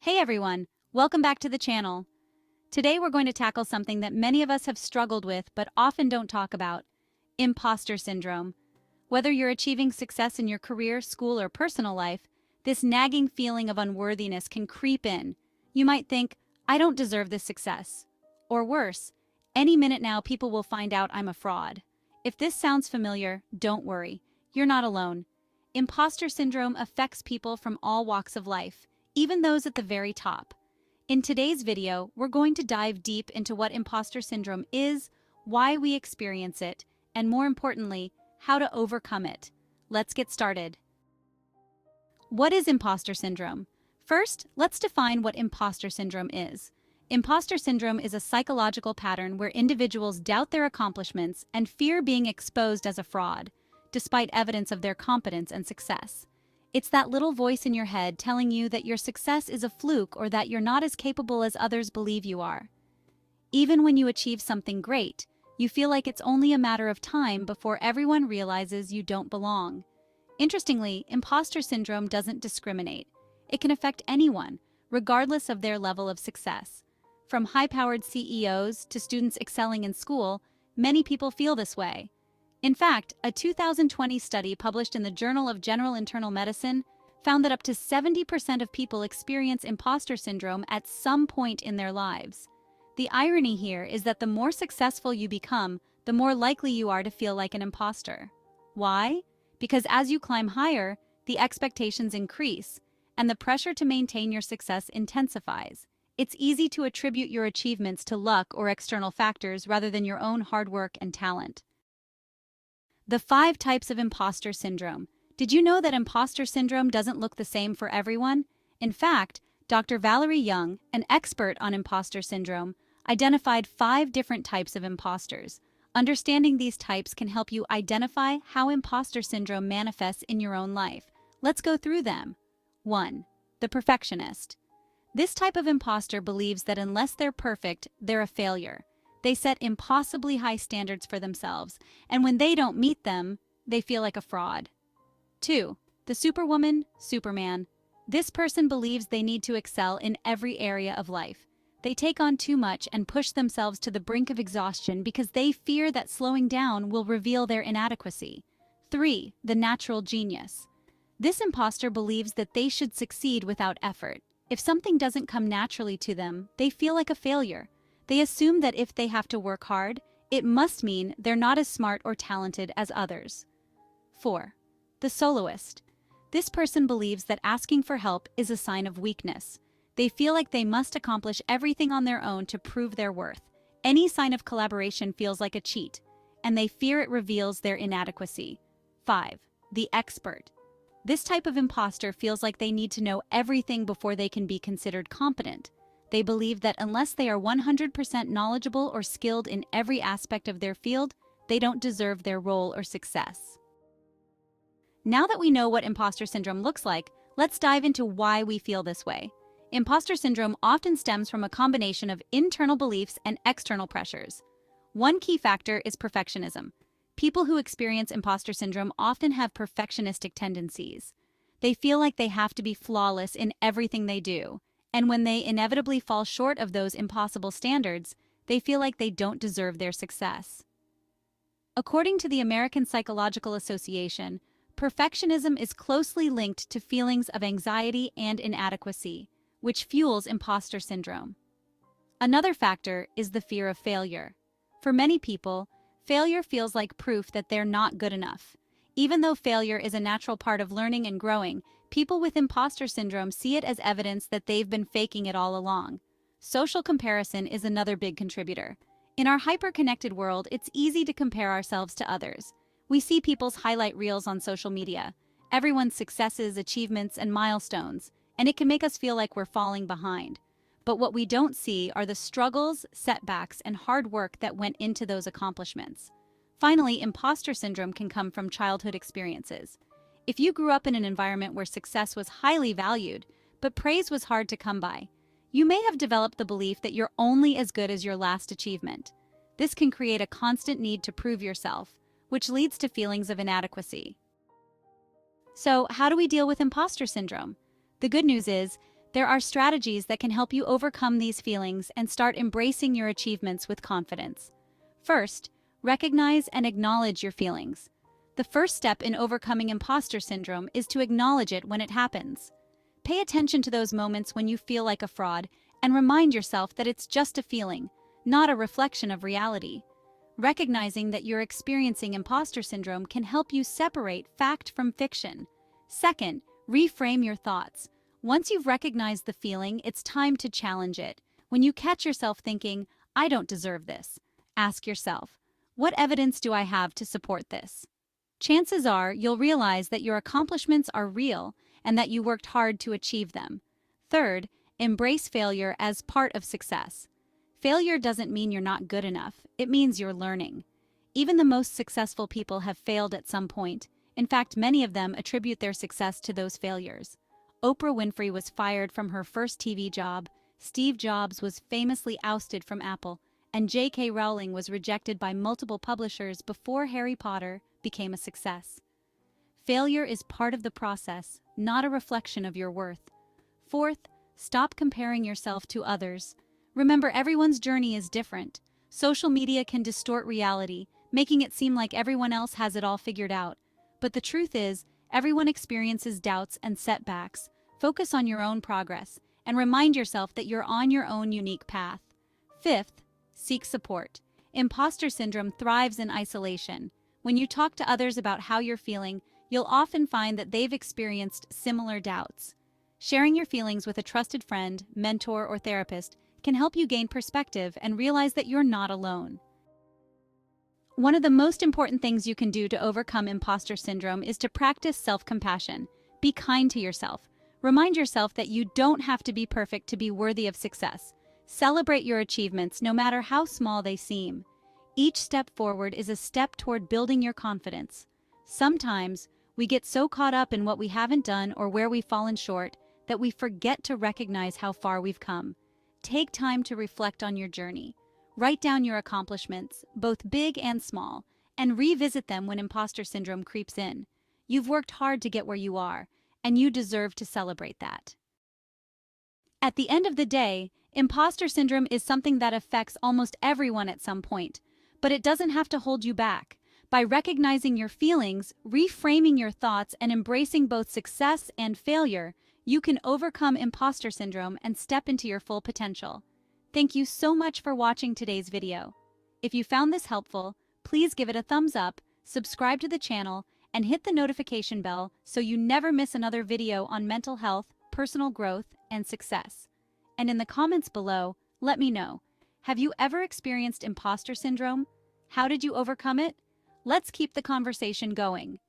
Hey everyone, welcome back to the channel. Today we're going to tackle something that many of us have struggled with but often don't talk about: imposter syndrome. Whether you're achieving success in your career, school, or personal life, this nagging feeling of unworthiness can creep in. You might think, I don't deserve this success. Or worse, any minute now people will find out I'm a fraud. If this sounds familiar, don't worry. You're not alone. Imposter syndrome affects people from all walks of life, even those at the very top. In today's video, we're going to dive deep into what imposter syndrome is, why we experience it, and more importantly, how to overcome it. Let's get started. What is imposter syndrome? First, let's define what imposter syndrome is. Imposter syndrome is a psychological pattern where individuals doubt their accomplishments and fear being exposed as a fraud, despite evidence of their competence and success. It's that little voice in your head telling you that your success is a fluke or that you're not as capable as others believe you are. Even when you achieve something great, you feel like it's only a matter of time before everyone realizes you don't belong. Interestingly, imposter syndrome doesn't discriminate. It can affect anyone, regardless of their level of success. From high-powered CEOs to students excelling in school, many people feel this way. In fact, a 2020 study published in the Journal of General Internal Medicine found that up to 70% of people experience imposter syndrome at some point in their lives. The irony here is that the more successful you become, the more likely you are to feel like an imposter. Why? Because as you climb higher, the expectations increase, and the pressure to maintain your success intensifies. It's easy to attribute your achievements to luck or external factors rather than your own hard work and talent. The 5 types of imposter syndrome. Did you know that imposter syndrome doesn't look the same for everyone? In fact, Dr. Valerie Young, an expert on imposter syndrome, identified 5 different types of imposters. Understanding these types can help you identify how imposter syndrome manifests in your own life. Let's go through them. 1. The perfectionist. This type of imposter believes that unless they're perfect, they're a failure. They set impossibly high standards for themselves, and when they don't meet them, they feel like a fraud. 2. The Superwoman, Superman. This person believes they need to excel in every area of life. They take on too much and push themselves to the brink of exhaustion because they fear that slowing down will reveal their inadequacy. 3. The natural genius. This imposter believes that they should succeed without effort. If something doesn't come naturally to them, they feel like a failure. They assume that if they have to work hard, it must mean they're not as smart or talented as others. 4. The soloist. This person believes that asking for help is a sign of weakness. They feel like they must accomplish everything on their own to prove their worth. Any sign of collaboration feels like a cheat, and they fear it reveals their inadequacy. 5. The expert. This type of imposter feels like they need to know everything before they can be considered competent. They believe that unless they are 100% knowledgeable or skilled in every aspect of their field, they don't deserve their role or success. Now that we know what imposter syndrome looks like, let's dive into why we feel this way. Imposter syndrome often stems from a combination of internal beliefs and external pressures. One key factor is perfectionism. People who experience imposter syndrome often have perfectionistic tendencies. They feel like they have to be flawless in everything they do. And when they inevitably fall short of those impossible standards, they feel like they don't deserve their success. According to the American Psychological Association, perfectionism is closely linked to feelings of anxiety and inadequacy, which fuels imposter syndrome. Another factor is the fear of failure. For many people, failure feels like proof that they're not good enough. Even though failure is a natural part of learning and growing, people with imposter syndrome see it as evidence that they've been faking it all along. Social comparison is another big contributor. In our hyper-connected world, it's easy to compare ourselves to others. We see people's highlight reels on social media, everyone's successes, achievements, and milestones, and it can make us feel like we're falling behind. But what we don't see are the struggles, setbacks, and hard work that went into those accomplishments. Finally, imposter syndrome can come from childhood experiences. If you grew up in an environment where success was highly valued, but praise was hard to come by, you may have developed the belief that you're only as good as your last achievement. This can create a constant need to prove yourself, which leads to feelings of inadequacy. So, how do we deal with imposter syndrome? The good news is, There are strategies that can help you overcome these feelings and start embracing your achievements with confidence. First, recognize and acknowledge your feelings. The first step in overcoming imposter syndrome is to acknowledge it when it happens. Pay attention to those moments when you feel like a fraud and remind yourself that it's just a feeling, not a reflection of reality. Recognizing that you're experiencing imposter syndrome can help you separate fact from fiction. Second, reframe your thoughts. Once you've recognized the feeling, it's time to challenge it. When you catch yourself thinking, "I don't deserve this," ask yourself, "What evidence do I have to support this?" Chances are you'll realize that your accomplishments are real and that you worked hard to achieve them. Third, embrace failure as part of success. Failure doesn't mean you're not good enough, it means you're learning. Even the most successful people have failed at some point. In fact, many of them attribute their success to those failures. Oprah Winfrey was fired from her first TV job, Steve Jobs was famously ousted from Apple, and J.K. Rowling was rejected by multiple publishers before Harry Potter became a success. Failure is part of the process, not a reflection of your worth. Fourth, stop comparing yourself to others. Remember, everyone's journey is different. Social media can distort reality, making it seem like everyone else has it all figured out. But the truth is, everyone experiences doubts and setbacks. Focus on your own progress and remind yourself that you're on your own unique path. Fifth, seek support. Imposter syndrome thrives in isolation. When you talk to others about how you're feeling, you'll often find that they've experienced similar doubts. Sharing your feelings with a trusted friend, mentor, or therapist can help you gain perspective and realize that you're not alone. One of the most important things you can do to overcome imposter syndrome is to practice self-compassion. Be kind to yourself. Remind yourself that you don't have to be perfect to be worthy of success. Celebrate your achievements, no matter how small they seem. Each step forward is a step toward building your confidence. Sometimes, we get so caught up in what we haven't done or where we've fallen short that we forget to recognize how far we've come. Take time to reflect on your journey. Write down your accomplishments, both big and small, and revisit them when imposter syndrome creeps in. You've worked hard to get where you are, and you deserve to celebrate that. At the end of the day, imposter syndrome is something that affects almost everyone at some point, but it doesn't have to hold you back. By recognizing your feelings, reframing your thoughts, and embracing both success and failure, you can overcome imposter syndrome and step into your full potential. Thank you so much for watching today's video. If you found this helpful, please give it a thumbs up, subscribe to the channel, and hit the notification bell so you never miss another video on mental health, personal growth, and success. And in the comments below, let me know, have you ever experienced imposter syndrome? How did you overcome it? Let's keep the conversation going.